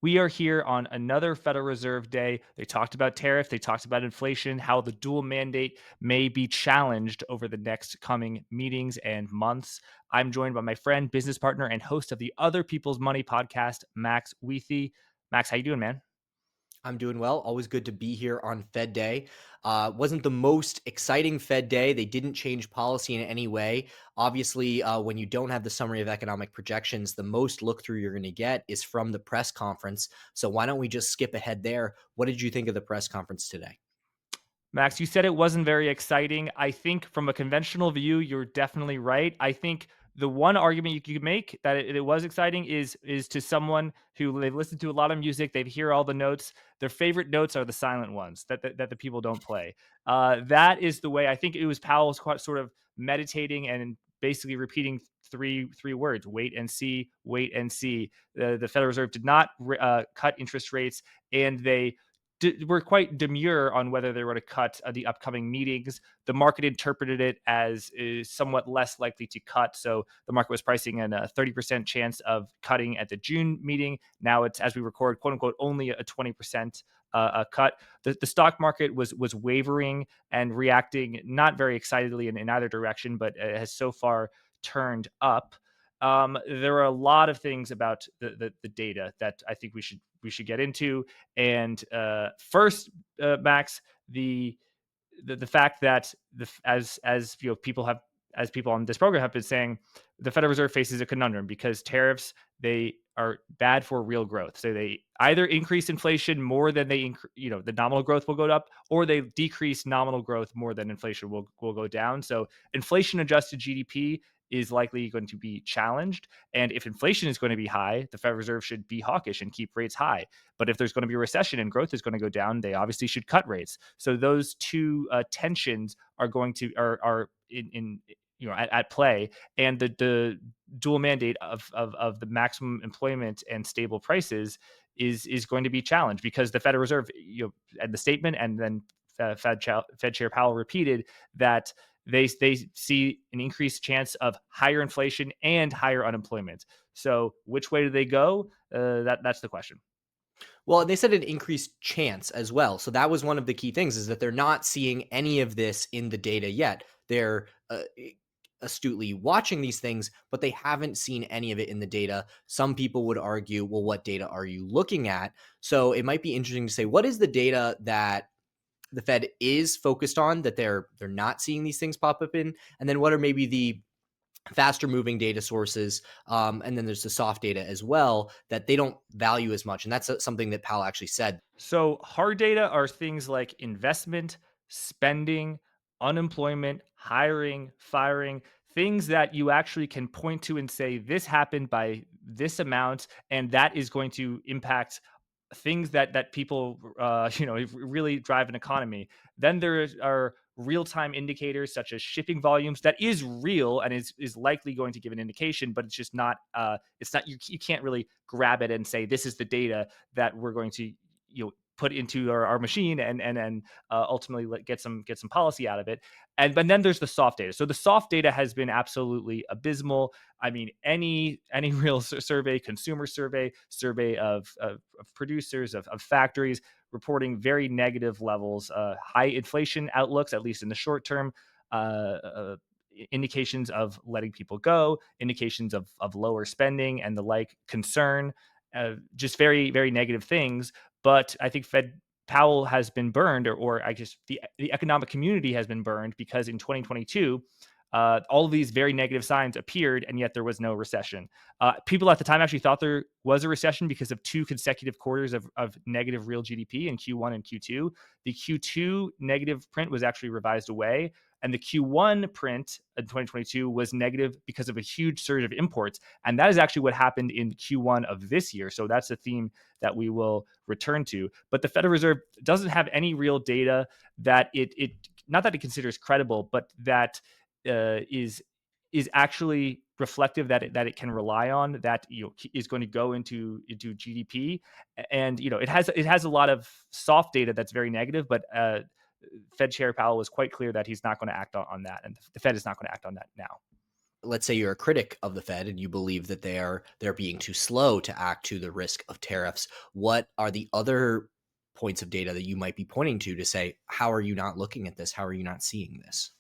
We are here on another Federal Reserve Day. They talked about tariff, they talked about inflation, how the dual mandate may be challenged over the next coming meetings and months. I'm joined by my friend, business partner, and host of the Other People's Money podcast, Max Wiethe. Max, how you doing, man? I'm doing well. Always good to be here on Fed Day. Wasn't the most exciting Fed Day. They didn't change policy in any way. Obviously, when you don't have the summary of economic projections, the most look through you're going to get is from the press conference. So why don't we just skip ahead there? What did you think of the press conference today? Max, you said it wasn't very exciting. I think from a conventional view, you're definitely right. I think the one argument you could make that it was exciting is to someone who they've listened to a lot of music, they hear all the notes. Their favorite notes are the silent ones that the people don't play. That is the way I think it was Powell's sort of meditating and basically repeating three words: wait and see, wait and see. The Federal Reserve did not cut interest rates, and they were quite demure on whether they were to cut the upcoming meetings. The market interpreted it as is somewhat less likely to cut. So the market was pricing in a 30% chance of cutting at the June meeting. Now it's, as we record, quote unquote, only a 20% a cut. The stock market was wavering and reacting not very excitedly in either direction, but it has so far turned up. There are a lot of things about the data that I think we should get into. And first, Max, the fact that as you know people have as people on this program have been saying, the Federal Reserve faces a conundrum because tariffs, they are bad for real growth. So they either increase inflation more than the nominal growth will go up, or they decrease nominal growth more than inflation will go down. So inflation adjusted GDP is likely going to be challenged. And if inflation is going to be high, the Federal Reserve should be hawkish and keep rates high. But if there's going to be a recession and growth is going to go down, they obviously should cut rates. So those two tensions are going to are in at play, and the dual mandate of the maximum employment and stable prices is going to be challenged because the Federal Reserve, and the statement, and then Fed Chair Powell repeated that they see an increased chance of higher inflation and higher unemployment. So which way do they go? That's the question. Well, they said an increased chance as well. So that was one of the key things is that they're not seeing any of this in the data yet. They're astutely watching these things, but they haven't seen any of it in the data. Some people would argue, well, what data are you looking at? So it might be interesting to say, what is the data that the Fed is focused on that they're not seeing these things pop up in? And then what are maybe the faster moving data sources, and then there's the soft data as well that they don't value as much, and that's something that Powell actually said. So hard data are things like investment, spending, unemployment, hiring, firing, things that you actually can point to and say this happened by this amount, and that is going to impact things that people really drive an economy. Then there are real-time indicators such as shipping volumes that is real and is likely going to give an indication, but it's just not it's not you can't really grab it and say this is the data that we're going to put into our machine and ultimately get some policy out of it. And but then there's the soft data. So the soft data has been absolutely abysmal. I mean, any real survey, consumer survey of producers, of factories, reporting very negative levels, high inflation outlooks, at least in the short term. Indications of letting people go, indications of lower spending and the like, concern, just very, very negative things. But I think Fed Powell has been burned, or I guess the economic community has been burned because in 2022, all of these very negative signs appeared, and yet there was no recession. People at the time actually thought there was a recession because of two consecutive quarters of negative real GDP in Q1 and Q2. The Q2 negative print was actually revised away, and the Q1 print in 2022 was negative because of a huge surge of imports. And that is actually what happened in Q1 of this year. So that's a theme that we will return to. But the Federal Reserve doesn't have any real data that it not that it considers credible, but that is actually reflective, that it can rely on, that is going to go into GDP. And it has a lot of soft data that's very negative, but Fed Chair Powell was quite clear that he's not going to act on that, and the Fed is not going to act on that now. let's say you're a critic of the Fed and you believe that they're being too slow to act to the risk of tariffs, what are the other points of data that you might be pointing to say, how are you not looking at this? How are you not seeing this?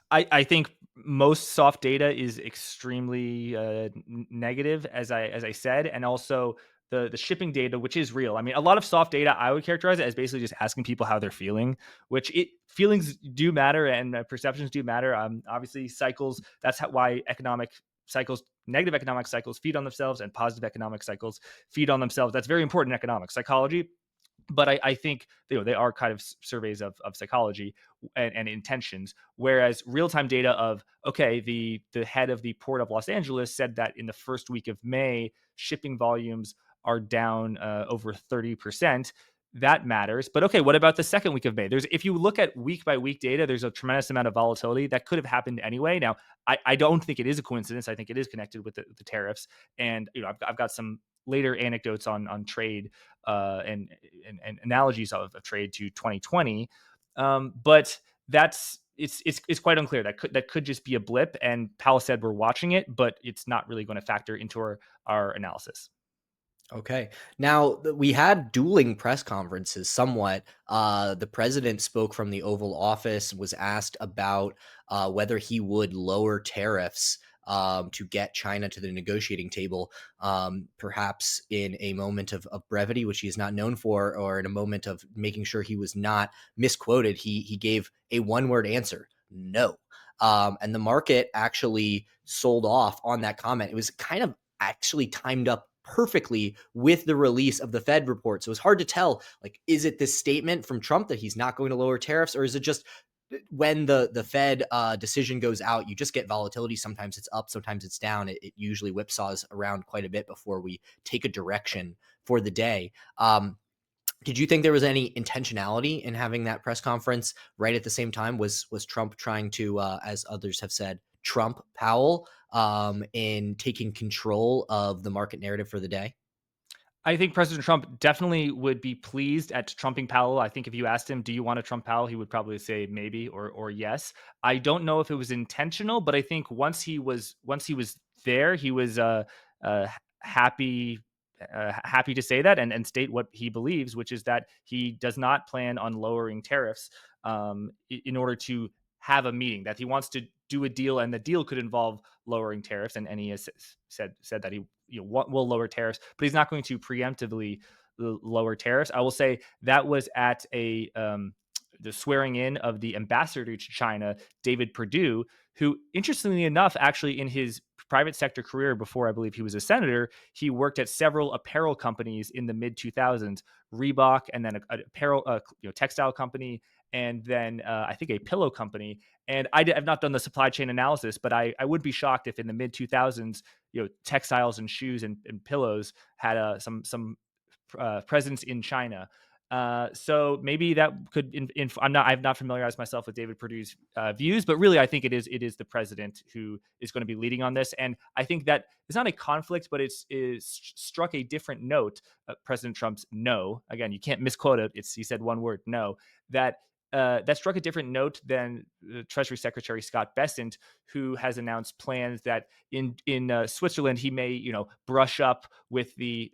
I think most soft data is extremely negative, as I said, and also the shipping data, which is real. I mean, a lot of soft data I would characterize it as basically just asking people how they're feeling, which it feelings do matter and perceptions do matter. Obviously, cycles. That's why economic cycles, negative economic cycles, feed on themselves, and positive economic cycles feed on themselves. That's very important in economic psychology, but I think they are kind of surveys of psychology and intentions. Whereas real time data of okay, the head of the port of Los Angeles said that in the first week of May, shipping volumes are down over 30%. That matters. But okay, what about the second week of May? There's if you look at week by week data, there's a tremendous amount of volatility that could have happened anyway. Now, I don't think it is a coincidence. I think it is connected with the tariffs, and I've got some later anecdotes on trade and analogies of trade to 2020. But that's it's quite unclear. That could just be a blip. And Powell said we're watching it, but it's not really going to factor into our analysis. Okay. Now, we had dueling press conferences somewhat. The president spoke from the Oval Office, was asked about whether he would lower tariffs to get China to the negotiating table, perhaps in a moment of brevity, which he is not known for, or in a moment of making sure he was not misquoted. He gave a one-word answer: no. And the market actually sold off on that comment. It was kind of actually timed up perfectly with the release of the Fed report. So it's hard to tell, like, is it this statement from Trump that he's not going to lower tariffs, or is it just when the Fed decision goes out, you just get volatility. Sometimes it's up, sometimes it's down. It usually whipsaws around quite a bit before we take a direction for the day. Did you think there was any intentionality in having that press conference right at the same time? Was Trump trying to, as others have said, Trump Powell in taking control of the market narrative for the day? I think President Trump definitely would be pleased at trumping Powell. I think if you asked him, "Do you want to trump Powell?" he would probably say maybe or yes. I don't know if it was intentional, but I think once he was there, he was uh, happy happy to say that and state what he believes, which is that he does not plan on lowering tariffs in order to have a meeting. That he wants to do a deal, and the deal could involve lowering tariffs. And he has said that he will lower tariffs, but he's not going to preemptively lower tariffs. I will say that was at the swearing in of the ambassador to China, David Perdue, who, interestingly enough, actually in his private sector career before I believe he was a senator, he worked at several apparel companies in the mid 2000s, Reebok, and then a apparel, textile company, and then I think a pillow company. And have not done the supply chain analysis, but I would be shocked if in the mid 2000s, textiles and shoes and pillows had some presence in China. So maybe that could. I've not familiarized myself with David Perdue's views, but really, I think it is the president who is going to be leading on this, and I think that it's not a conflict, but is struck a different note. President Trump's no. Again, you can't misquote it. He said one word, no. That struck a different note than Treasury Secretary Scott Bessent, who has announced plans that in Switzerland he may brush up with the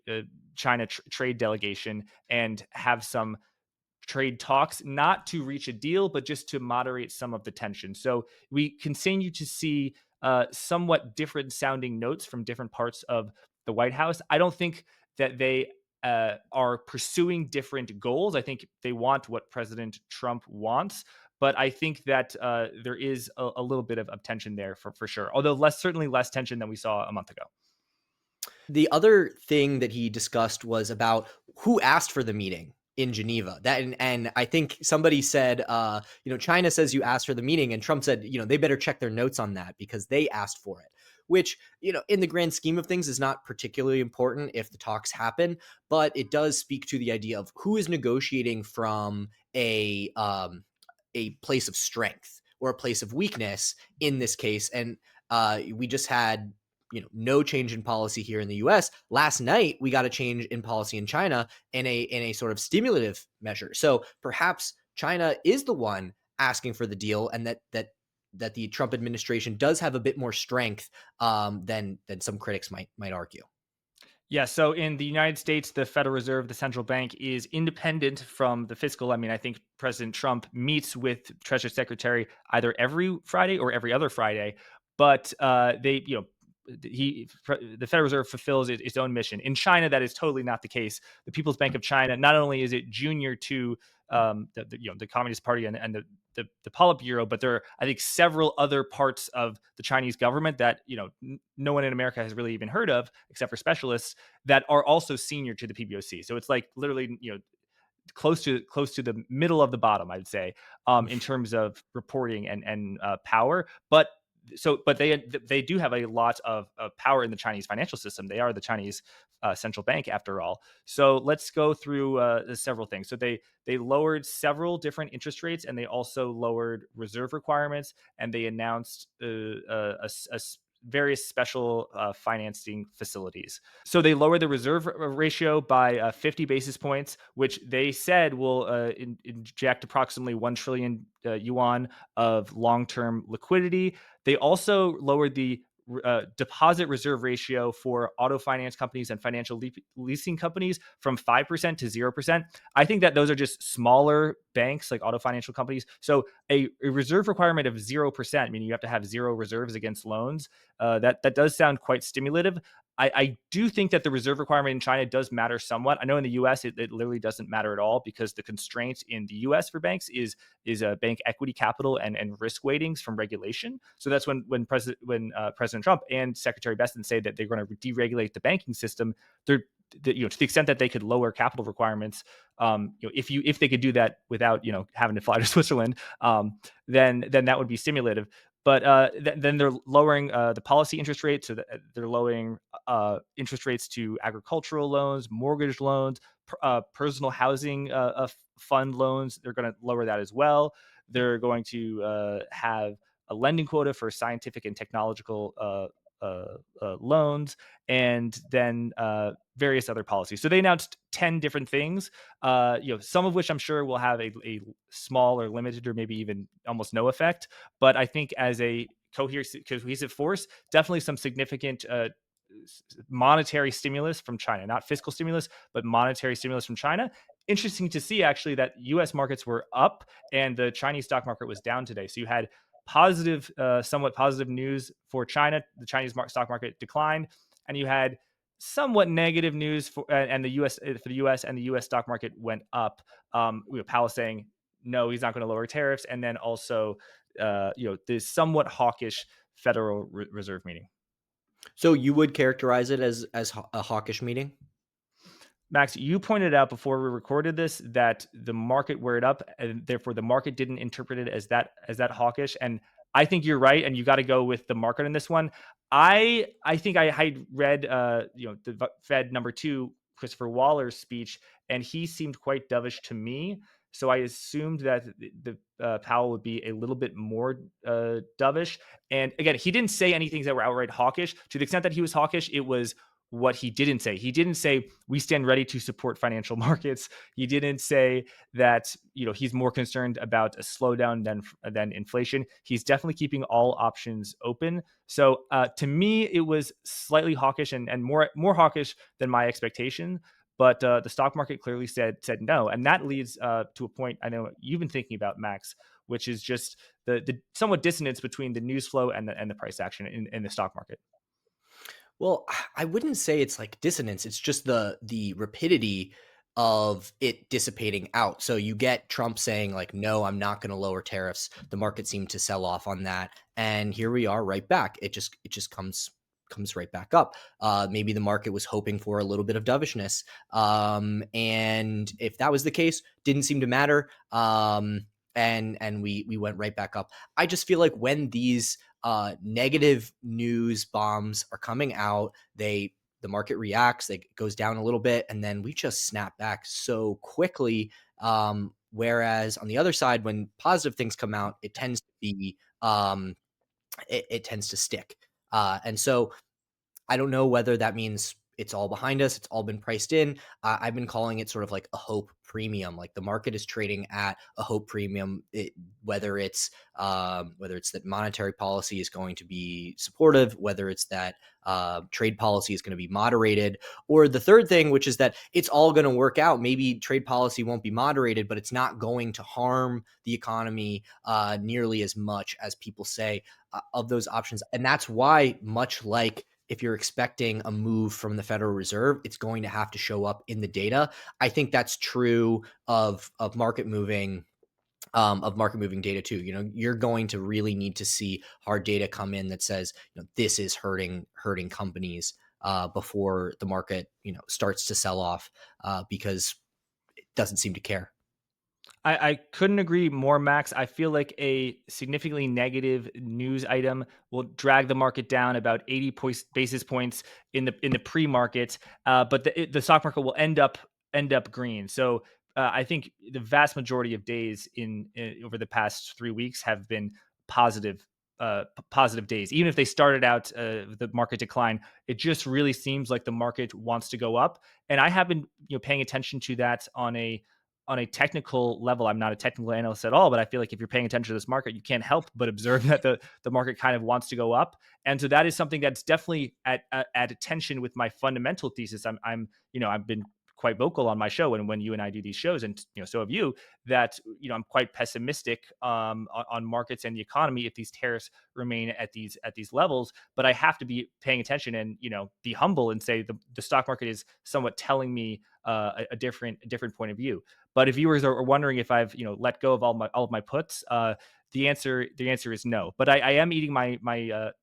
China trade delegation and have some trade talks, not to reach a deal, but just to moderate some of the tension. So we continue to see somewhat different sounding notes from different parts of the White House. I don't think that they are pursuing different goals. I think they want what President Trump wants. But I think that there is a little bit of tension there for sure. Although certainly less tension than we saw a month ago. The other thing that he discussed was about who asked for the meeting in Geneva. And I think somebody said, China says you asked for the meeting, and Trump said, they better check their notes on that because they asked for it. Which, in the grand scheme of things, is not particularly important if the talks happen, but it does speak to the idea of who is negotiating from a place of strength or a place of weakness in this case. And we just had no change in policy here in the US. Last night we got a change in policy in China in a sort of stimulative measure. So perhaps China is the one asking for the deal, and that that the Trump administration does have a bit more strength than some critics might argue. Yeah, so in the United States, the Federal Reserve, the central bank, is independent from the fiscal. I mean, I think President Trump meets with Treasury Secretary either every Friday or every other Friday, but the Federal Reserve fulfills its own mission. In China, that is totally not the case. The People's Bank of China, not only is it junior to the Communist Party and the Politburo, but there are, I think, several other parts of the Chinese government that no one in America has really even heard of, except for specialists, that are also senior to the PBOC. So it's like literally close to the middle of the bottom, I'd say, in terms of reporting and power. But they do have a lot of power in the Chinese financial system. They are the Chinese central bank, after all. So let's go through several things. So they lowered several different interest rates, and they also lowered reserve requirements, and they announced various special financing facilities. So they lowered the reserve ratio by 50 basis points, which they said will inject approximately 1 trillion yuan of long-term liquidity. They also lowered the deposit reserve ratio for auto finance companies and financial leasing companies from 5% to 0%. I think that those are just smaller banks like auto financial companies. So a reserve requirement of 0%, meaning you have to have zero reserves against loans, that does sound quite stimulative. I do think that the reserve requirement in China does matter somewhat. I know in the US it literally doesn't matter at all, because the constraint in the US for banks is a bank equity capital and risk weightings from regulation. So that's when President Trump and Secretary Besson say that they're going to deregulate the banking system. They're to the extent that they could lower capital requirements, if they could do that without having to fly to Switzerland, then that would be stimulative. But then they're lowering the policy interest rate, so that they're lowering interest rates to agricultural loans, mortgage loans, personal housing fund loans. They're going to lower that as well. They're going to have a lending quota for scientific and technological loans, and then various other policies. So they announced 10 different things, some of which I'm sure will have a small or limited or maybe even almost no effect. But I think as a cohesive force, definitely some significant monetary stimulus from China, not fiscal stimulus, but monetary stimulus from China. Interesting to see actually that US markets were up and the Chinese stock market was down today. So you had somewhat positive news for China. The Chinese stock market declined, and you had somewhat negative news and the U.S. for the U.S. and the U.S. stock market went up. Powell saying no, he's not going to lower tariffs, and then also the somewhat hawkish Federal Reserve meeting. So you would characterize it as a hawkish meeting? Max, you pointed out before we recorded this that the market weared up, and therefore the market didn't interpret it as that hawkish. And I think you're right, and you got to go with the market in this one. I think I had read the Fed number two, Christopher Waller's speech, and he seemed quite dovish to me. So I assumed that the Powell would be a little bit more dovish. And again, he didn't say anything that were outright hawkish. To the extent that he was hawkish, it was what he didn't say. He didn't say we stand ready to support financial markets. He didn't say that he's more concerned about a slowdown than inflation. He's definitely keeping all options open. So to me, it was slightly hawkish and more hawkish than my expectation. But the stock market clearly said no, and that leads to a point I know you've been thinking about, Max, which is just the somewhat dissonance between the news flow and the price action in the stock market. Well, I wouldn't say it's like dissonance. It's just the rapidity of it dissipating out. So you get Trump saying like, "No, I'm not going to lower tariffs." The market seemed to sell off on that, and here we are right back. It just comes right back up. Maybe the market was hoping for a little bit of dovishness, and if that was the case, didn't seem to matter. And we went right back up. I just feel like when these negative news bombs are coming out, the market reacts, it goes down a little bit, and then we just snap back so quickly. Whereas on the other side, when positive things come out, it tends to be it tends to stick. And so I don't know whether that means it's all behind us. It's all been priced in. I've been calling it sort of like a hope premium. Like the market is trading at a hope premium, whether it's that monetary policy is going to be supportive, whether it's that trade policy is going to be moderated, or the third thing, which is that it's all going to work out. Maybe trade policy won't be moderated, but it's not going to harm the economy nearly as much as people say of those options. And that's why, much like if you're expecting a move from the Federal Reserve, it's going to have to show up in the data. I think that's true of market moving data too. You're going to really need to see hard data come in that says, this is hurting companies before the market starts to sell off because it doesn't seem to care. I couldn't agree more, Max. I feel like a significantly negative news item will drag the market down about 80 basis points in the pre-market, but the stock market will end up green. So I think the vast majority of days in over the past 3 weeks have been positive. Positive days, even if they started out the market decline, it just really seems like the market wants to go up, and I have been paying attention to that on a technical level. I'm not a technical analyst at all, but I feel like if you're paying attention to this market, you can't help but observe that the market kind of wants to go up, and so that is something that's definitely at attention with my fundamental thesis. I've been quite vocal on my show, and when you and I do these shows, and so have you, that I'm quite pessimistic on markets and the economy if these tariffs remain at these levels. But I have to be paying attention and be humble and say the stock market is somewhat telling me a different point of view. But if viewers are wondering if I've let go of all of my puts, the answer is no. But I am eating my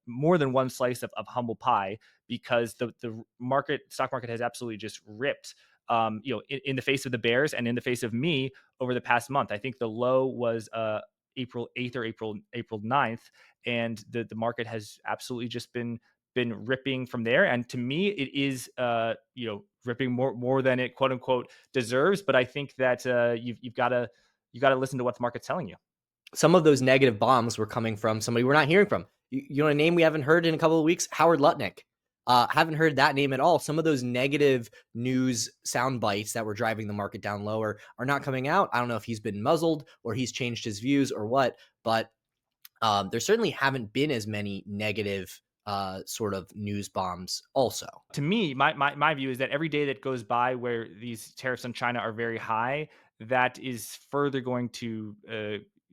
more than one slice of humble pie because the stock market has absolutely just ripped. In the face of the bears and in the face of me over the past month. I think the low was April 8th or April 9th, and the market has absolutely just been ripping from there. And to me, it is ripping more than it quote unquote deserves. But I think that you got to listen to what the market's telling you. Some of those negative bombs were coming from somebody we're not hearing from. You know a name we haven't heard in a couple of weeks? Howard Lutnick. Haven't heard that name at all. Some of those negative news sound bites that were driving the market down lower are not coming out. I don't know if he's been muzzled or he's changed his views or what, but there certainly haven't been as many negative sort of news bombs also. To me, my view is that every day that goes by where these tariffs on China are very high, that is further going to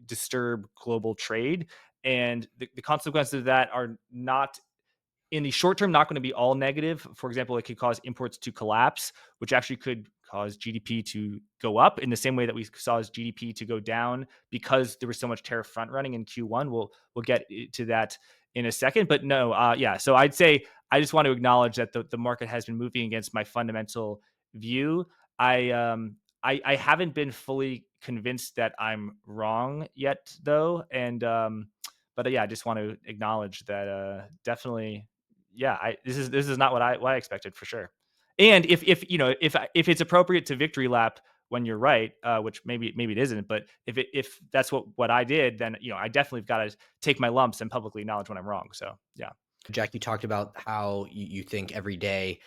disturb global trade. And the consequences of that are not in the short term not going to be all negative. For example, it could cause imports to collapse, which actually could cause GDP to go up in the same way that we saw as GDP to go down because there was so much tariff front running in Q1. We'll get to that in a second, but no, yeah. So I'd say I just want to acknowledge that the market has been moving against my fundamental view. I haven't been fully convinced that I'm wrong yet, though, and but yeah, I just want to acknowledge that definitely yeah, this is not what I expected for sure. And if it's appropriate to victory lap when you're right, which maybe it isn't, but if that's what I did, then I definitely got to take my lumps and publicly acknowledge when I'm wrong. So yeah. Jack, you talked about how you think every day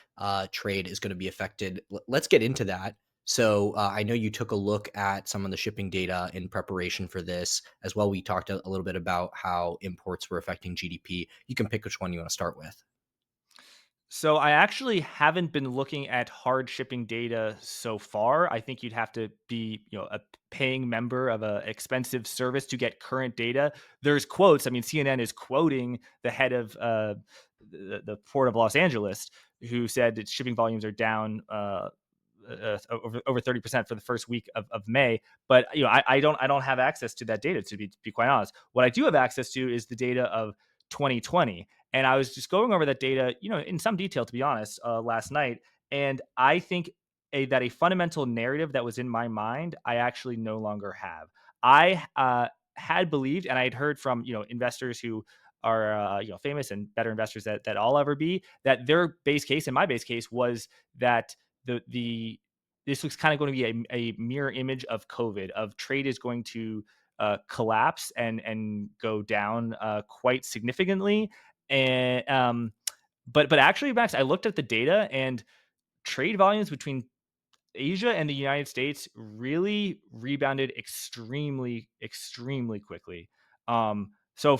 trade is going to be affected. Let's get into that. So I know you took a look at some of the shipping data in preparation for this as well. We talked a little bit about how imports were affecting GDP. You can pick which one you want to start with. So I actually haven't been looking at hard shipping data so far. I think you'd have to be, a paying member of a expensive service to get current data. There's quotes. I mean, CNN is quoting the head of the port of Los Angeles, who said that shipping volumes are down over 30% for the first week of May. But I don't have access to that data to be quite honest. What I do have access to is the data of 2020, and I was just going over that data, in some detail, to be honest, last night. And I think that a fundamental narrative that was in my mind, I actually no longer have. I had believed, and I had heard from investors who are famous and better investors that I'll ever be, that their base case and my base case was that the this was kind of going to be a mirror image of COVID, of trade is going to collapse and go down quite significantly, and but actually, Max, I looked at the data, and trade volumes between Asia and the United States really rebounded extremely quickly. So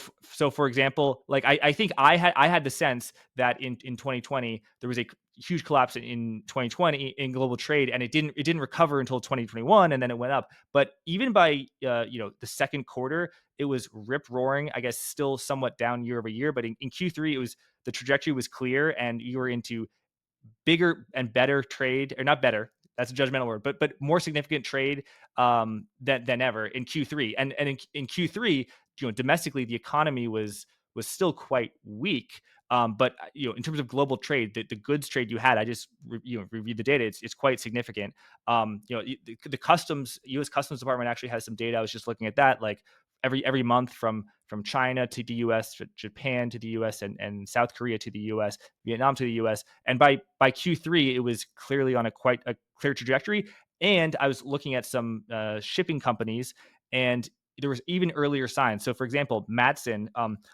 for example, like I think I had the sense that in 2020 there was a huge collapse in 2020 in global trade, and it didn't recover until 2021, and then it went up. But even by the second quarter, it was rip roaring. I guess still somewhat down year over year, but in Q3 it was the trajectory was clear, and you were into bigger and better trade, or not better. That's a judgmental word, but more significant trade than ever in Q3. And in Q3, domestically the economy was still quite weak. But in terms of global trade, the goods trade you had, I just reviewed the data. It's quite significant. The customs U.S. Customs Department actually has some data. I was just looking at that, like every month from China to the U.S., Japan to the U.S., and South Korea to the U.S., Vietnam to the U.S. And by Q3, it was clearly on quite a clear trajectory. And I was looking at some shipping companies, and there was even earlier signs. So, for example, Madsen,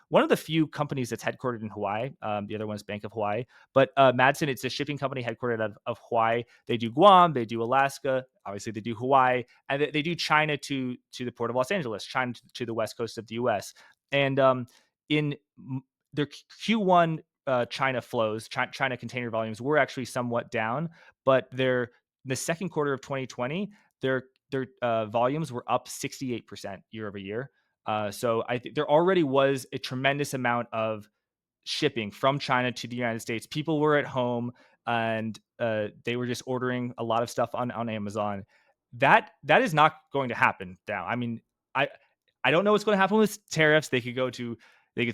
one of the few companies that's headquartered in Hawaii. The other one is Bank of Hawaii, but Madsen, it's a shipping company headquartered out of Hawaii. They do Guam, they do Alaska, obviously they do Hawaii, and they do China to the port of Los Angeles, China to the west coast of the U.S. And in their Q1 China flows, China container volumes were actually somewhat down, but the second quarter of 2020, their volumes were up 68% year over year. So I think there already was a tremendous amount of shipping from China to the United States. People were at home, and they were just ordering a lot of stuff on Amazon. That is not going to happen now. I mean, I I don't know what's going to happen with tariffs. They could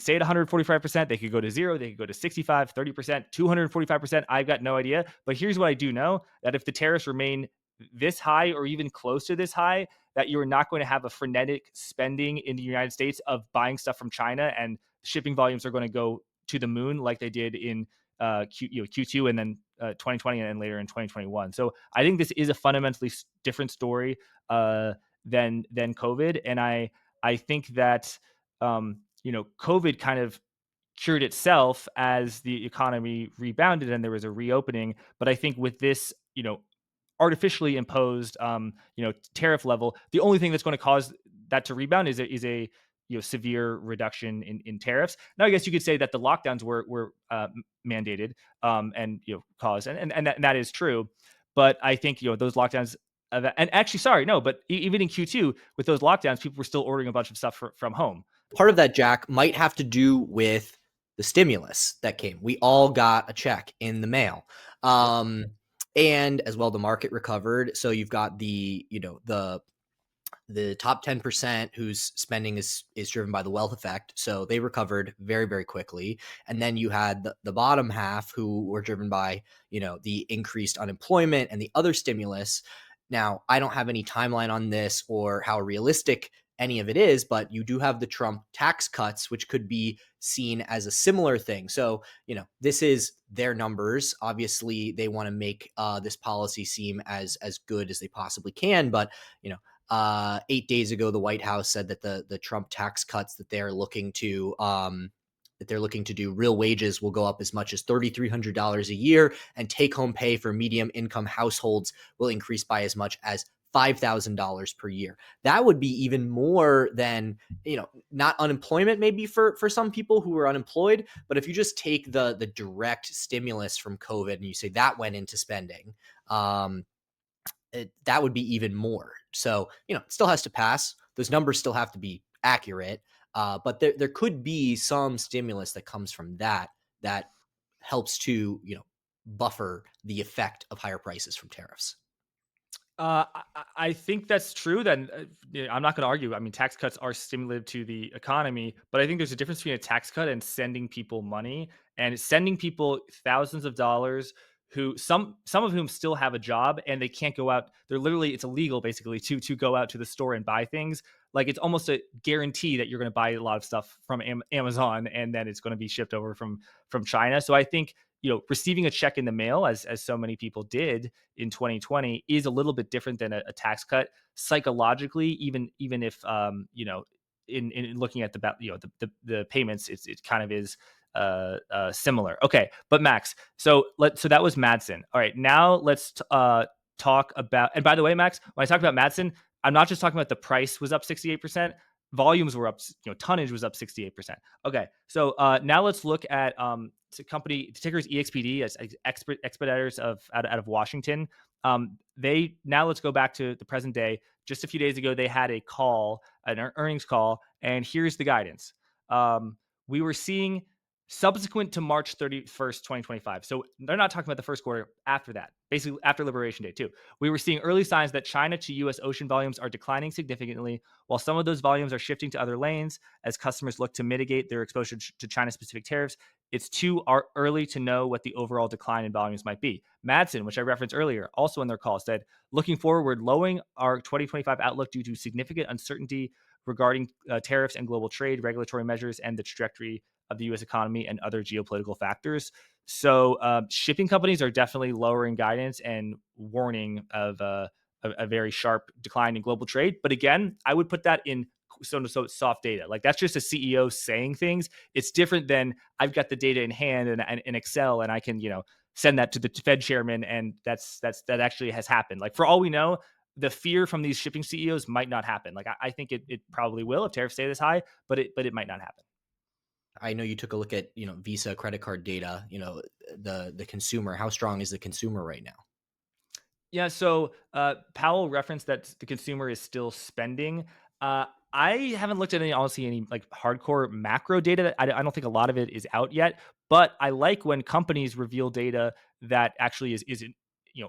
stay at 145%. They could go to zero. They could go to 65, 30%, 245%. I've got no idea. But here's what I do know, that if the tariffs remain this high or even close to this high, that you're not going to have a frenetic spending in the United States of buying stuff from China, and shipping volumes are going to go to the moon like they did in Q2, and then 2020, and then later in 2021. So I think this is a fundamentally different story than COVID, and I think that COVID kind of cured itself as the economy rebounded and there was a reopening. But I think with this, artificially imposed, tariff level, the only thing that's going to cause that to rebound is a severe reduction in tariffs. Now, I guess you could say that the lockdowns were mandated, and caused, and that is true. But I think those lockdowns. And actually, sorry, no, but even in Q2 with those lockdowns, people were still ordering a bunch of stuff from home. Part of that, Jack, might have to do with the stimulus that came. We all got a check in the mail. And as well, the market recovered. So you've got the top 10% whose spending is driven by the wealth effect. So they recovered very, very quickly. And then you had the bottom half who were driven by, the increased unemployment and the other stimulus. Now, I don't have any timeline on this or how realistic any of it is, but you do have the Trump tax cuts, which could be seen as a similar thing. So, this is their numbers. Obviously, they want to make this policy seem as good as they possibly can. But, 8 days ago, the White House said that the Trump tax cuts that they're looking to do, real wages will go up as much as $3,300 a year, and take-home pay for medium-income households will increase by as much as $5,000 per year. That would be even more than, not unemployment maybe for some people who are unemployed, but if you just take the direct stimulus from COVID and you say that went into spending, that would be even more. So, it still has to pass. Those numbers still have to be accurate. But there could be some stimulus that comes from that helps to, buffer the effect of higher prices from tariffs. I think that's true. Then yeah, I'm not going to argue. I mean, tax cuts are stimulative to the economy, but I think there's a difference between a tax cut and sending people money, and sending people thousands of dollars who some of whom still have a job and they can't go out. It's illegal basically to go out to the store and buy things. Like, it's almost a guarantee that you're going to buy a lot of stuff from Amazon, and then it's going to be shipped over from China. So I think receiving a check in the mail, as so many people did in 2020, is a little bit different than a tax cut psychologically. Even if in looking at the payments, it kind of is similar. Okay, but Max, so that was Madsen. All right, now let's talk about. And by the way, Max, when I talk about Madsen, I'm not just talking about the price was up 68%. Volumes were up, tonnage was up 68%. Okay, so now let's look at the company. The ticker is EXPD, as expeditors out of Washington. They now let's go back to the present day. Just a few days ago, they had an earnings call, and here's the guidance. We were seeing subsequent to March 31st, 2025. So they're not talking about the first quarter, after that, basically after Liberation Day, too. We were seeing early signs that China to US ocean volumes are declining significantly, while some of those volumes are shifting to other lanes as customers look to mitigate their exposure to China specific tariffs. It's too early to know what the overall decline in volumes might be. Madsen, which I referenced earlier, also in their call said, looking forward, lowering our 2025 outlook due to significant uncertainty regarding tariffs and global trade, regulatory measures, and the trajectory of the U.S. economy and other geopolitical factors. So shipping companies are definitely lowering guidance and warning of a very sharp decline in global trade. But again, I would put that in so soft data. Like, that's just a CEO saying things. It's different than I've got the data in hand and in Excel, and I can send that to the Fed chairman, and that actually has happened. Like, for all we know, the fear from these shipping CEOs might not happen. Like, I think it probably will if tariffs stay this high, but it might not happen. I know you took a look at Visa credit card data. The consumer. How strong is the consumer right now? Yeah, so Powell referenced that the consumer is still spending. I haven't looked at any like hardcore macro data. I don't think a lot of it is out yet. But I like when companies reveal data that actually is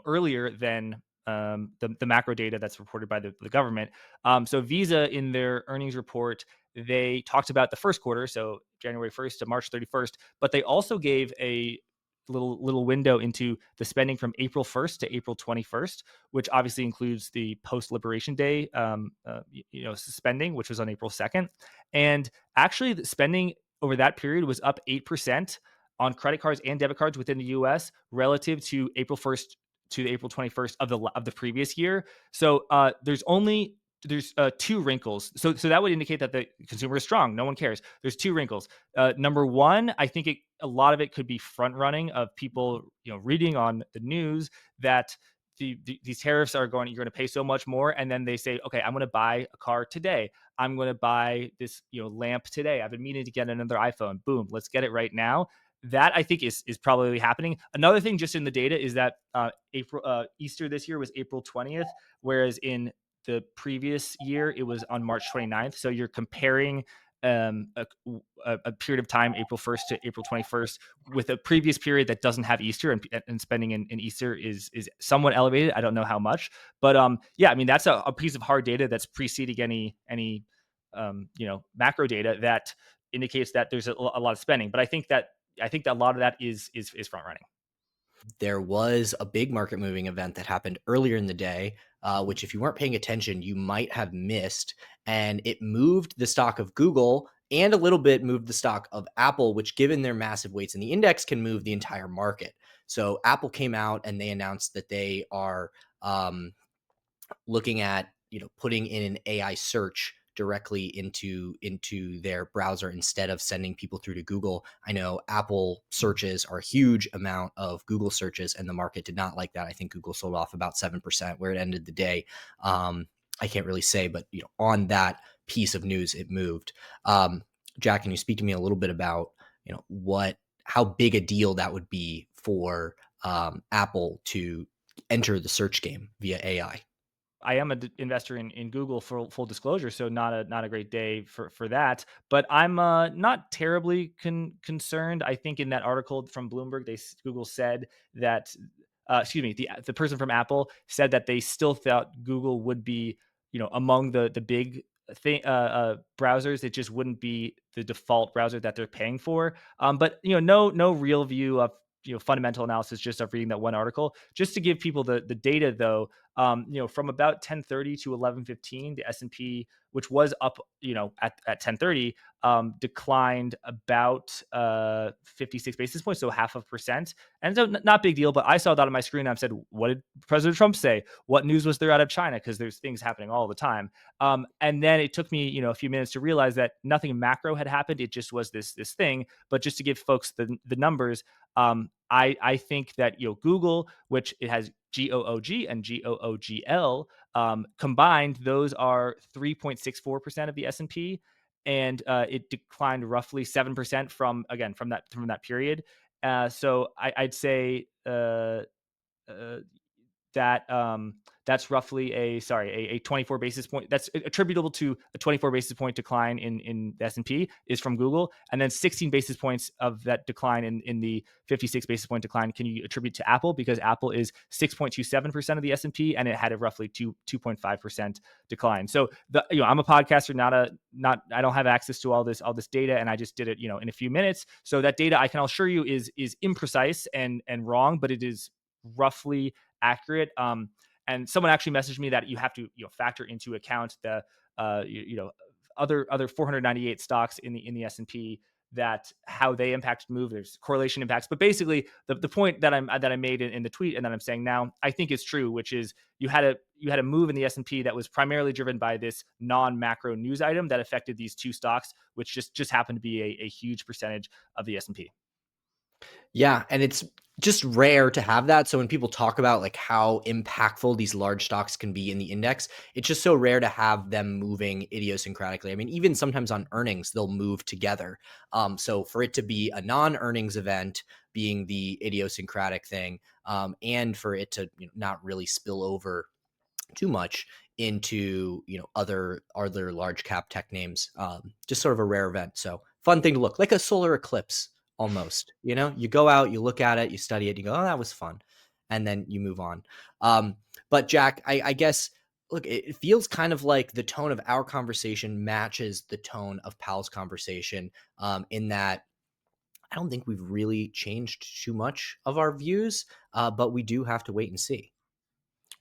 earlier than the macro data that's reported by the government. So Visa, in their earnings report, they talked about the first quarter, so January 1st to March 31st, but they also gave a little window into the spending from April 1st to April 21st, which obviously includes the post Liberation Day, spending, which was on April 2nd. And actually, the spending over that period was up 8% on credit cards and debit cards within the U.S. relative to April 1st to April 21st of the previous year. So there's two wrinkles. So that would indicate that the consumer is strong. No one cares. There's two wrinkles. Number one, I think a lot of it could be front running of people, reading on the news that these tariffs you're going to pay so much more, and then they say, okay, I'm going to buy a car today. I'm going to buy this, lamp today. I've been meaning to get another iPhone. Boom, let's get it right now. That, I think, is probably happening. Another thing, just in the data, is that Easter this year was April 20th, whereas in the previous year it was on March 29th. So you're comparing a period of time, April 1st to April 21st, with a previous period that doesn't have Easter, and spending in Easter is somewhat elevated. I don't know how much, but yeah, I mean, that's a piece of hard data that's preceding any macro data that indicates that there's a lot of spending. But I think that a lot of that is front running. There was a big market moving event that happened earlier in the day, which, if you weren't paying attention, you might have missed. And it moved the stock of Google and a little bit moved the stock of Apple, which, given their massive weights in the index, can move the entire market. So Apple came out and they announced that they are looking at putting in an AI search directly into their browser instead of sending people through to Google. I know Apple searches are a huge amount of Google searches, and the market did not like that. I think Google sold off about 7% where it ended the day. I can't really say, but on that piece of news, it moved. Jack, can you speak to me a little bit about how big a deal that would be for Apple to enter the search game via AI? I am an investor in Google, for full disclosure, so not a great day for that. But I'm not terribly concerned. I think in that article from Bloomberg, Google said that, excuse me, the person from Apple said that they still thought Google would be, among the big browsers. It just wouldn't be the default browser that they're paying for. But no real view of fundamental analysis, just of reading that one article. Just to give people the data, though, From about 10:30 to 11:15, the S&P, which was up, at 10:30, declined about 56 basis points, so half of percent. And so not big deal, but I saw that on my screen. And I said, what did President Trump say? What news was there out of China? Because there's things happening all the time. And then it took me, a few minutes to realize that nothing macro had happened. It just was this thing. But just to give folks the numbers, I think that Google, which it has GOOG and GOOGL, combined, those are 3.64% of the S&P, and it declined roughly 7% from that period. So I'd say uh, that that's roughly a 24 basis point, that's attributable to a 24 basis point decline in the S&P is from Google, and then 16 basis points of that decline in the 56 basis point decline can you attribute to Apple, because Apple is 6.27% of the S&P and it had a roughly 2.5% decline. So I'm a podcaster, not I don't have access to all this data, and I just did it in a few minutes. So that data, I can assure you, is imprecise and wrong, but it is roughly accurate. And someone actually messaged me that you have to factor into account the other 498 stocks in the S&P, that how they impact move. There's correlation impacts, but basically the point that I made in the tweet and that I'm saying now, I think is true, which is you had a move in the S&P that was primarily driven by this non-macro news item that affected these two stocks, which just happened to be a huge percentage of the S&P. Yeah, and it's just rare to have that. So when people talk about like how impactful these large stocks can be in the index, it's just so rare to have them moving idiosyncratically. I mean, even sometimes on earnings, they'll move together. So for it to be a non-earnings event being the idiosyncratic thing, and for it to not really spill over too much into other large cap tech names, just sort of a rare event. So fun thing to look like, a solar eclipse almost. You go out, you look at it, you study it, you go, oh, that was fun, and then you move on. But Jack, I guess, look, it feels kind of like the tone of our conversation matches the tone of Powell's conversation, in that I don't think we've really changed too much of our views, but we do have to wait and see.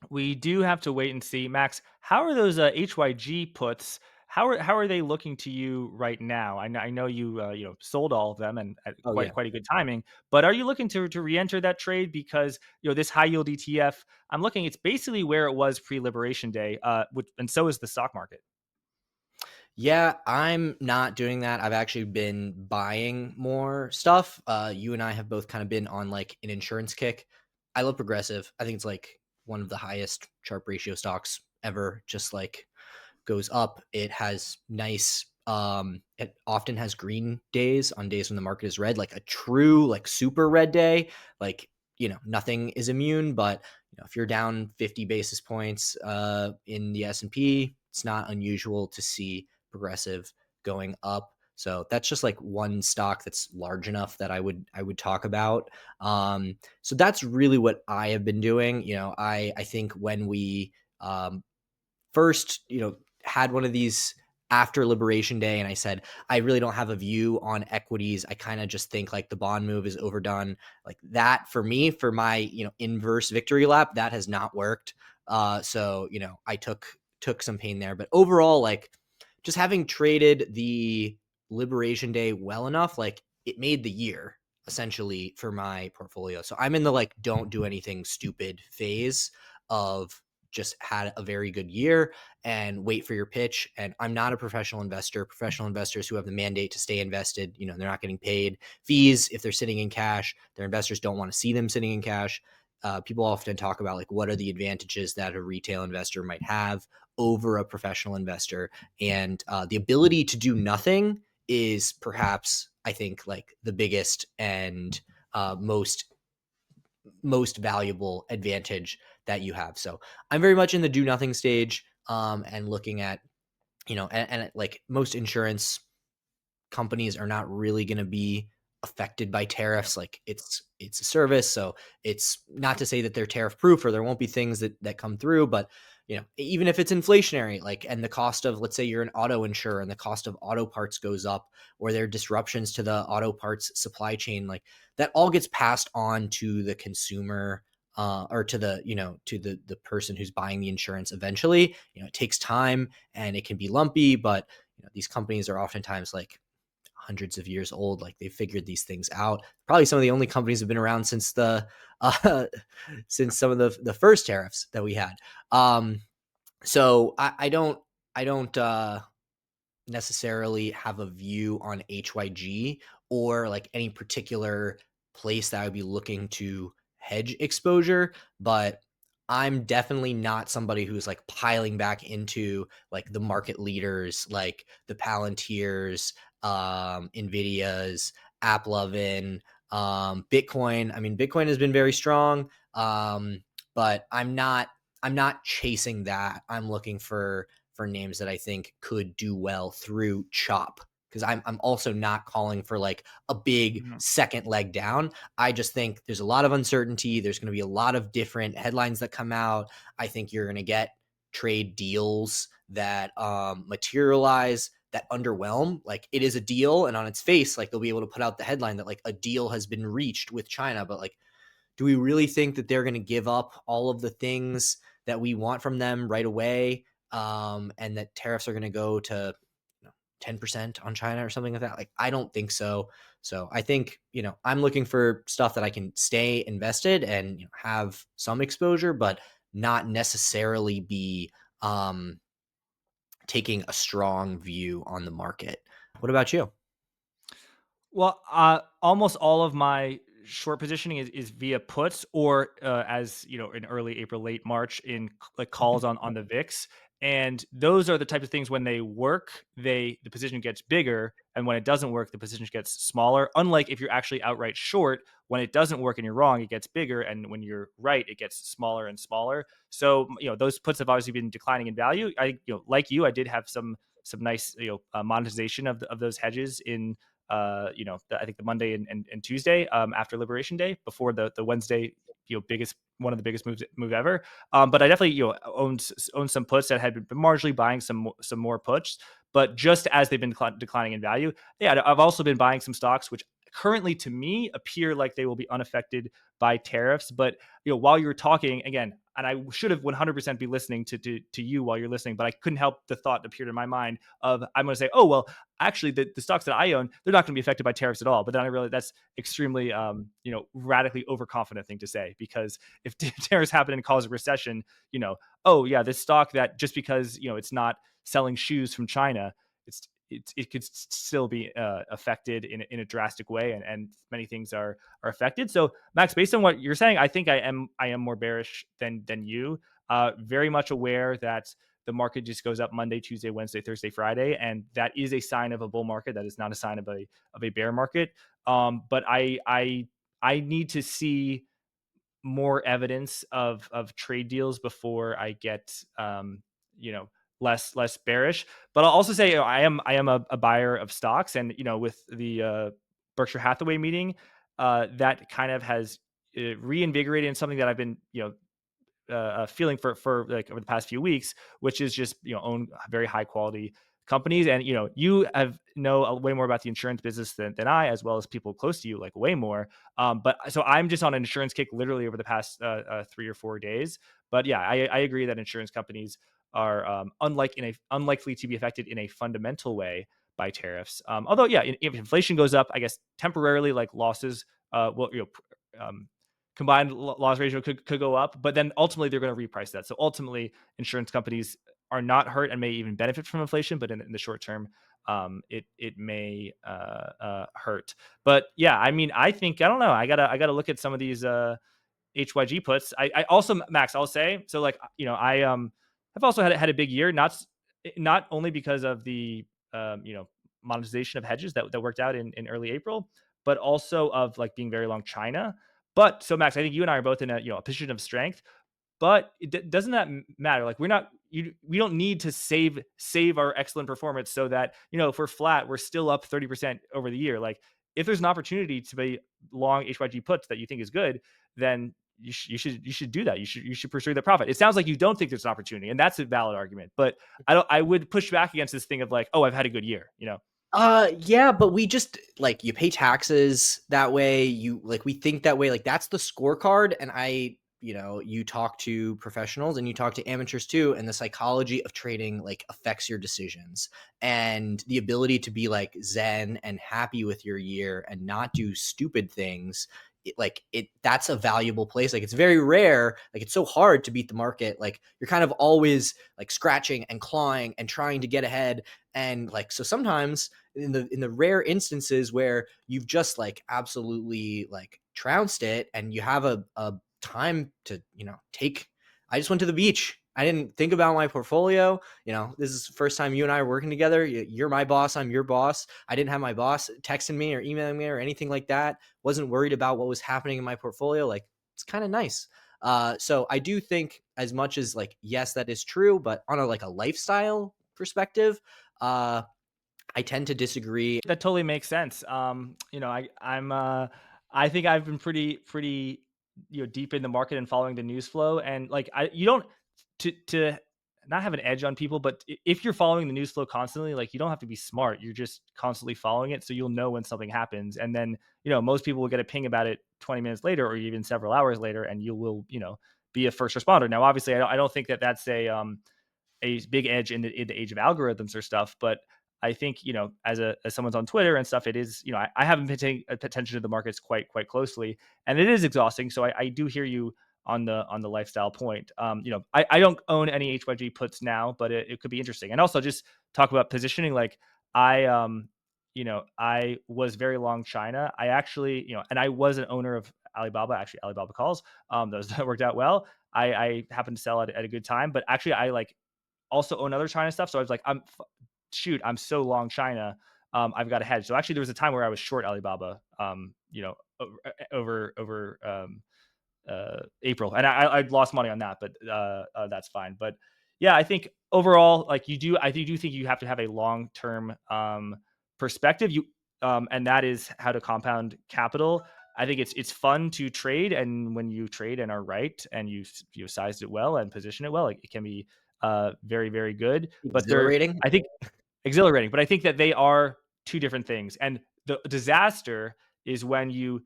We do have to wait and see. Max, how are those HYG puts? How are they looking to you right now? I know you sold all of them and at Oh quite yeah. quite a good timing, but are you looking to re-enter that trade? Because this high yield ETF, I'm looking, it's basically where it was pre-Liberation Day, and so is the stock market. Yeah, I'm not doing that. I've actually been buying more stuff. You and I have both kind of been on like an insurance kick. I love Progressive. I think it's like one of the highest Sharpe ratio stocks ever. Just like goes up. It has nice, it often has green days on days when the market is red, like a true like super red day. Like, nothing is immune, but if you're down 50 basis points in the S&P, it's not unusual to see Progressive going up. So that's just like one stock that's large enough that I would talk about. So that's really what I have been doing. I think when we first, had one of these after Liberation Day, and I said, I really don't have a view on equities. I kind of just think like the bond move is overdone. Like that for me, for my, inverse victory lap, that has not worked. So, I took some pain there. But overall, like just having traded the Liberation Day well enough, like it made the year essentially for my portfolio. So I'm in the like don't do anything stupid phase of just had a very good year and wait for your pitch. And I'm not a professional investor. Professional investors who have the mandate to stay invested, they're not getting paid fees if they're sitting in cash. Their investors don't want to see them sitting in cash. People often talk about like what are the advantages that a retail investor might have over a professional investor, and the ability to do nothing is perhaps, I think, like the biggest and most valuable advantage that you have. So I'm very much in the do nothing stage, and looking at, and like most insurance companies are not really going to be affected by tariffs. Like it's a service, so it's not to say that they're tariff proof or there won't be things that come through, but even if it's inflationary, like, and the cost of, let's say you're an auto insurer and the cost of auto parts goes up, or there are disruptions to the auto parts supply chain, like that all gets passed on to the consumer, or to the to the person who's buying the insurance eventually. It takes time and it can be lumpy, but these companies are oftentimes like hundreds of years old. Like they've figured these things out. Probably some of the only companies have been around since the uh, since some of the first tariffs that we had. So I don't necessarily have a view on HYG or like any particular place that I would be looking to hedge exposure, but I'm definitely not somebody who's like piling back into like the market leaders, like the Palantirs, Nvidia's, AppLovin, Bitcoin. I mean, Bitcoin has been very strong, but I'm not chasing that. I'm looking for names that I think could do well through chop, because I'm also not calling for like a big Mhm. second leg down. I just think there's a lot of uncertainty. There's going to be a lot of different headlines that come out. I think you're going to get trade deals that materialize that underwhelm. Like it is a deal, and on its face, like they'll be able to put out the headline that like a deal has been reached with China, but like do we really think that they're going to give up all of the things that we want from them right away? And that tariffs are going to go to 10% on China or something like that? Like, I don't think so. So I think, I'm looking for stuff that I can stay invested and have some exposure, but not necessarily be um, taking a strong view on the market. What about you? Well, almost all of my short positioning is via puts or, as you know, in early April, late March, in like calls on the VIX, and those are the type of things when they work, the position gets bigger, and when it doesn't work, the position gets smaller. Unlike if you're actually outright short, when it doesn't work and you're wrong, it gets bigger, and when you're right, it gets smaller and smaller. So those puts have obviously been declining in value. Like you, I did have some nice monetization of those hedges in I think the Monday and Tuesday after Liberation Day, before the Wednesday, biggest one of the biggest move ever. But I definitely owned some puts that had been marginally buying some more puts, but just as they've been declining in value. Yeah, I've also been buying some stocks which currently to me appear like they will be unaffected by tariffs. But while you were talking again, and I should have 100% be listening to you while you're listening, but I couldn't help the thought appear in my mind of I'm going to say, oh well, actually the stocks that I own, they're not going to be affected by tariffs at all. But then I realized that's extremely radically overconfident thing to say, because if tariffs happen and cause a recession, oh yeah, this stock that just because it's not selling shoes from China, it could still be affected in a drastic way, and many things are affected. So Max, based on what you're saying, I think I am more bearish than you. Very much aware that the market just goes up Monday, Tuesday, Wednesday, Thursday, Friday, and that is a sign of a bull market. That is not a sign of a bear market. But I need to see more evidence of trade deals before I get you know less bearish. But I'll also say I am a buyer of stocks, and with the Berkshire Hathaway meeting, that kind of has reinvigorated in something that I've been feeling for like over the past few weeks, which is just own very high quality companies. And you have know way more about the insurance business than I, as well as people close to you, like way more. But so I'm just on an insurance kick literally over the past 3 or 4 days. But yeah, I agree that insurance companies are unlikely to be affected in a fundamental way by tariffs. Although yeah, if inflation goes up, I guess temporarily like losses will combined loss ratio could go up, but then ultimately they're going to reprice that. So ultimately, insurance companies are not hurt and may even benefit from inflation, but in the short term, it may hurt. But yeah, I mean, I think I don't know. I gotta look at some of these HYG puts. I also, Max, I'll say so. Like I've also had a big year, not only because of the monetization of hedges that worked out in early April, but also of like being very long China. But so Max, I think you and I are both in a position of strength. But doesn't that matter? Like we don't need to save our excellent performance so that if we're flat, we're still up 30% over the year. Like if there's an opportunity to be long HYG puts that you think is good, then you should do that. You should pursue the profit. It sounds like you don't think there's an opportunity, and that's a valid argument. But I would push back against this thing of like, oh, I've had a good year. Yeah, but we just like you pay taxes that way. You like we think that way. Like that's the scorecard, and you talk to professionals and you talk to amateurs too, and the psychology of trading like affects your decisions, and the ability to be like zen and happy with your year and not do stupid things. That's a valuable place. Like, it's very rare. Like, it's so hard to beat the market. Like, you're kind of always like scratching and clawing and trying to get ahead. And like, so sometimes in the rare instances where you've just like absolutely like trounced it and you have a time to take, I just went to the beach. I didn't think about my portfolio. This is the first time you and I are working together. You're my boss, I'm your boss. I didn't have my boss texting me or emailing me or anything like that. Wasn't worried about what was happening in my portfolio. Like, it's kind of nice. So I do think, as much as like, yes, that is true, but on a lifestyle perspective, I tend to disagree. That totally makes sense. I think I've been pretty deep in the market and following the news flow, and like you don't to not have an edge on people, but if you're following the news flow constantly, like you don't have to be smart. You're just constantly following it, so you'll know when something happens, and then most people will get a ping about it 20 minutes later or even several hours later, and you will be a first responder. Now, obviously, I don't think that that's a big edge in the age of algorithms or stuff. But I think as someone's on Twitter and stuff, it is I haven't been paying attention to the markets quite closely, and it is exhausting. So I do hear you on the lifestyle point. I don't own any HYG puts now, but it could be interesting. And also just talk about positioning. Like I I was very long China. I actually and I was an owner of Alibaba, actually Alibaba calls. Those that worked out well. I happened to sell at a good time, but actually I like also own other China stuff. So I was like, shoot, I'm so long China. I've got a hedge. So actually, there was a time where I was short Alibaba. Over April, and I lost money on that, but that's fine. But yeah, I think overall, like I do think you have to have a long term perspective. And that is how to compound capital. I think it's fun to trade, and when you trade and are right, and you sized it well and position it well, like, it can be very very good. But Exhilarating. I think exhilarating. But I think that they are two different things, and the disaster is when you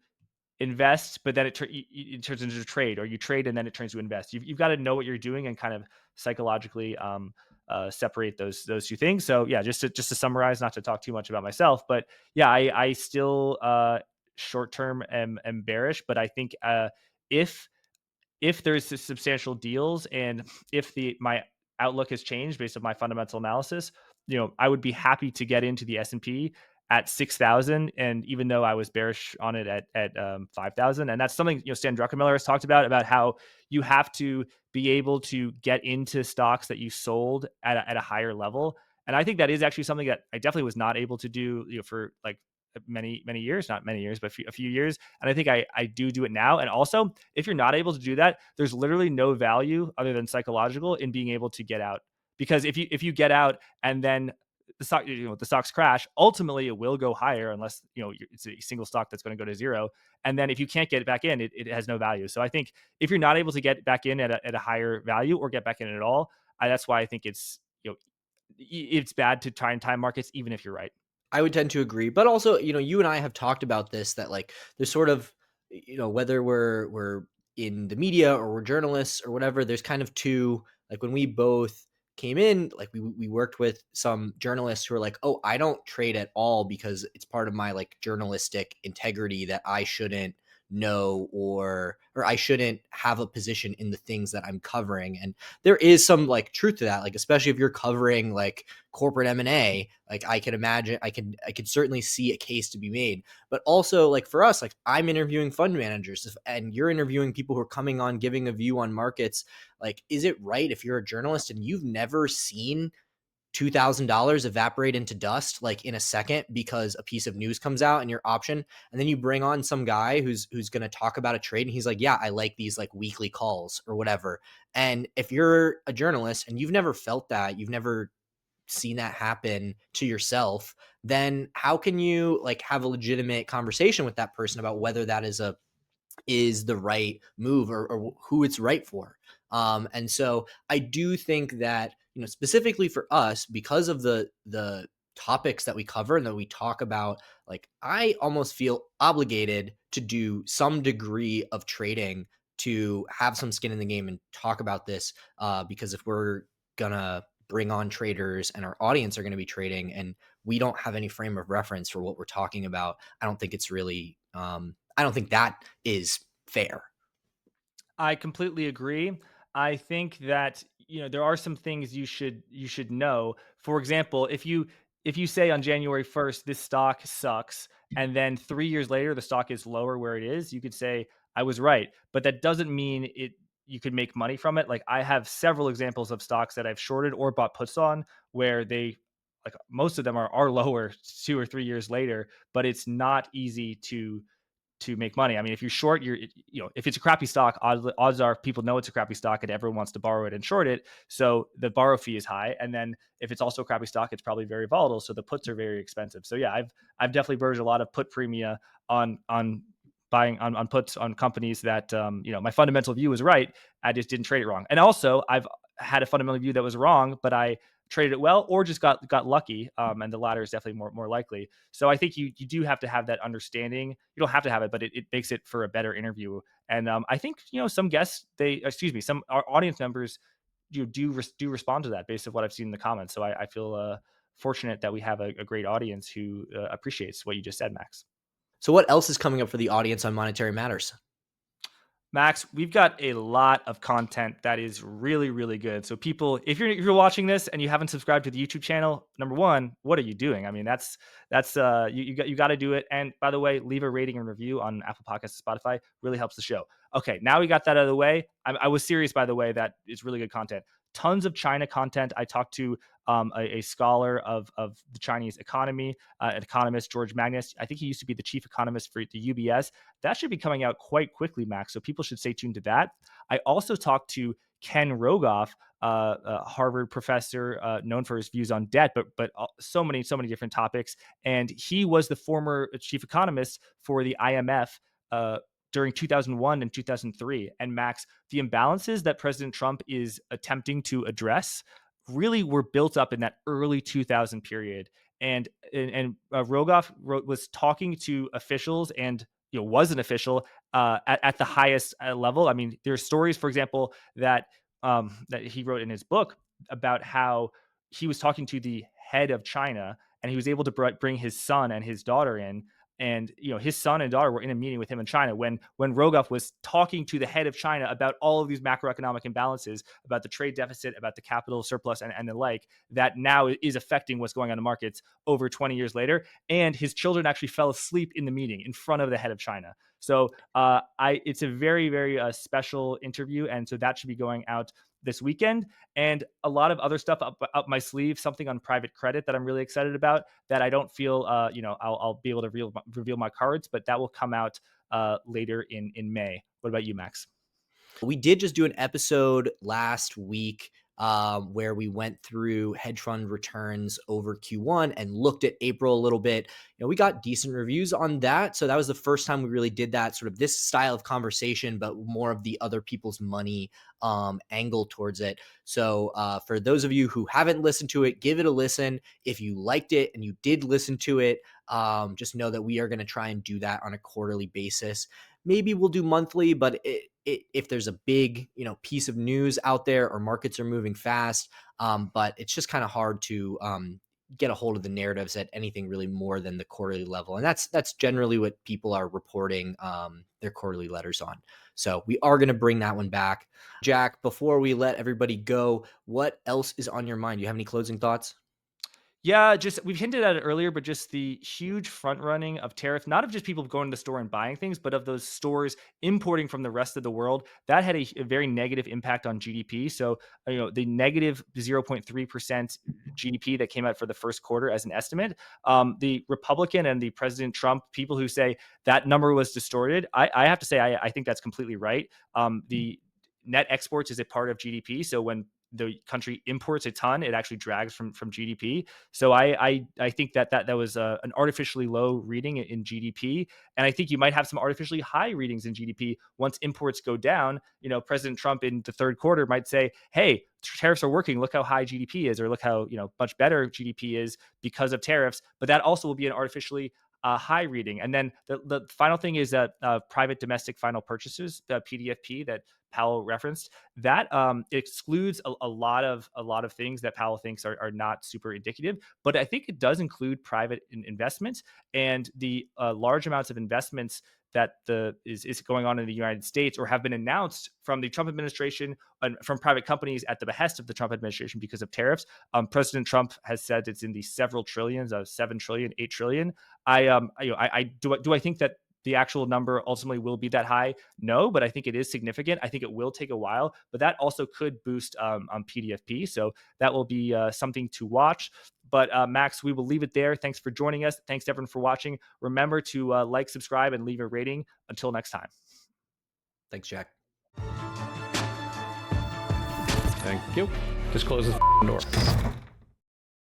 invest, but then it turns into a trade, or you trade and then it turns to invest. You've got to know what you're doing and kind of psychologically separate those two things. So yeah, just to summarize, not to talk too much about myself, but yeah, I still short term am bearish, but I think if there's substantial deals, and if my outlook has changed based on my fundamental analysis, I would be happy to get into the S&P at 6,000. And even though I was bearish on it at 5,000, and that's something Stan Druckenmiller has talked about how you have to be able to get into stocks that you sold at a higher level. And I think that is actually something that I definitely was not able to do for like many years, not many years, but a few years. And I think I do it now. And also, if you're not able to do that, there's literally no value other than psychological in being able to get out. Because if you get out and then the stocks crash, ultimately it will go higher unless it's a single stock that's going to go to zero. And then if you can't get it back in, it has no value. So I think if you're not able to get back in at a higher value, or get back in at all, that's why I think it's bad to try and time markets, even if you're right. I would tend to agree, but also, you and I have talked about this, that like there's sort of, whether we're in the media or we're journalists or whatever, there's kind of two, like when we both came in, like we worked with some journalists who are like, oh, I don't trade at all because it's part of my like journalistic integrity that I shouldn't know, or I shouldn't have a position in the things that I'm covering. And there is some like truth to that, like especially if you're covering like corporate M&A, like I can imagine, I could certainly see a case to be made. But also, like for us, like I'm interviewing fund managers, and you're interviewing people who are coming on giving a view on markets. Like, is it right if you're a journalist and you've never seen $2,000 evaporate into dust like in a second because a piece of news comes out and your option, and then you bring on some guy who's going to talk about a trade and he's like, yeah, I like these like weekly calls or whatever. And if you're a journalist and you've never felt that, you've never seen that happen to yourself, then how can you like have a legitimate conversation with that person about whether that is the right move, or who it's right for? And so I do think that, specifically for us, because of the topics that we cover and that we talk about, like I almost feel obligated to do some degree of trading to have some skin in the game and talk about this, because if we're gonna bring on traders and our audience are going to be trading and we don't have any frame of reference for what we're talking about, I don't think it's really I don't think that is fair. I completely agree. I think that there are some things you should know. For example, if you say on January 1st this stock sucks, and then 3 years later the stock is lower where it is, you could say I was right, but that doesn't mean it you could make money from it. Like I have several examples of stocks that I've shorted or bought puts on where they like most of them are lower 2 or 3 years later, but it's not easy to make money. I mean, if you're short, if it's a crappy stock, odds are people know it's a crappy stock and everyone wants to borrow it and short it. So the borrow fee is high. And then if it's also a crappy stock, it's probably very volatile. So the puts are very expensive. So yeah, I've definitely burged a lot of put premia on buying on puts on companies that my fundamental view was right. I just didn't trade it wrong. And also I've had a fundamental view that was wrong, but I traded it well or just got lucky. And the latter is definitely more likely. So I think you do have to have that understanding. You don't have to have it, but it makes it for a better interview. And I think some guests, some our audience members, do respond to that based on what I've seen in the comments. So I feel fortunate that we have a great audience who appreciates what you just said, Max. So what else is coming up for the audience on Monetary Matters? Max, we've got a lot of content that is really, really good. So people, if you're watching this and you haven't subscribed to the YouTube channel, number one, what are you doing? I mean, that's you got to do it. And by the way, leave a rating and review on Apple Podcasts and Spotify. Really helps the show. Okay, now we got that out of the way. I was serious, by the way. That is really good content. Tons of China content. I talked to a scholar of the Chinese economy, an economist, George Magnus. I think he used to be the chief economist for the UBS. That should be coming out quite quickly, Max. So people should stay tuned to that. I also talked to Ken Rogoff, a Harvard professor known for his views on debt, but so many different topics. And he was the former chief economist for the IMF. During 2001 and 2003. And Max, the imbalances that President Trump is attempting to address really were built up in that early 2000 period. And Rogoff was talking to officials and was an official at the highest level. I mean, there's stories, for example, that he wrote in his book about how he was talking to the head of China and he was able to bring his son and his daughter in. And his son and daughter were in a meeting with him in China when Rogoff was talking to the head of China about all of these macroeconomic imbalances, about the trade deficit, about the capital surplus, and the like, that now is affecting what's going on in the markets over 20 years later. And his children actually fell asleep in the meeting in front of the head of China. So it's a very, very special interview, and so that should be going out this weekend, and a lot of other stuff up my sleeve, something on private credit that I'm really excited about that I don't feel, I'll be able to reveal my cards, but that will come out later in May. What about you, Max? We did just do an episode last week where we went through hedge fund returns over Q1 and looked at April a little bit. We got decent reviews on that. So that was the first time we really did that, sort of this style of conversation, but more of the other people's money angle towards it. So for those of you who haven't listened to it, give it a listen. If you liked it and you did listen to it, just know that we are going to try and do that on a quarterly basis. Maybe we'll do monthly, but if there's a big piece of news out there or markets are moving fast, but it's just kind of hard to get a hold of the narratives at anything really more than the quarterly level, and that's generally what people are reporting their quarterly letters on. So we are going to bring that one back. Jack, before we let everybody go, what else is on your mind? Do you have any closing thoughts? Yeah, just we've hinted at it earlier, but just the huge front running of tariff, not of just people going to the store and buying things, but of those stores importing from the rest of the world, that had a very negative impact on GDP. So, the negative 0.3% GDP that came out for the first quarter as an estimate, the Republican and the President Trump people who say that number was distorted, I have to say, I think that's completely right. The net exports is a part of GDP. So when the country imports a ton, it actually drags from GDP. So I think that was an artificially low reading in GDP, and I think you might have some artificially high readings in GDP once imports go down. President Trump in the third quarter might say, "Hey, tariffs are working. Look how high GDP is, or look how much better GDP is because of tariffs." But that also will be an artificially high reading. And then the final thing is private domestic final purchases, the PDFP that Powell referenced. That excludes a lot of things that Powell thinks are not super indicative, but I think it does include private investment and the large amounts of investments that is going on in the United States or have been announced from the Trump administration and from private companies at the behest of the Trump administration because of tariffs. President Trump has said it's in the several trillions of 7 trillion, 8 trillion. I think that the actual number ultimately will be that high. No, but I think it is significant. I think it will take a while, but that also could boost PDFP. So that will be something to watch. But Max, we will leave it there. Thanks for joining us. Thanks everyone for watching. Remember to like, subscribe, and leave a rating. Until next time. Thanks, Jack. Thank you. Just close the door.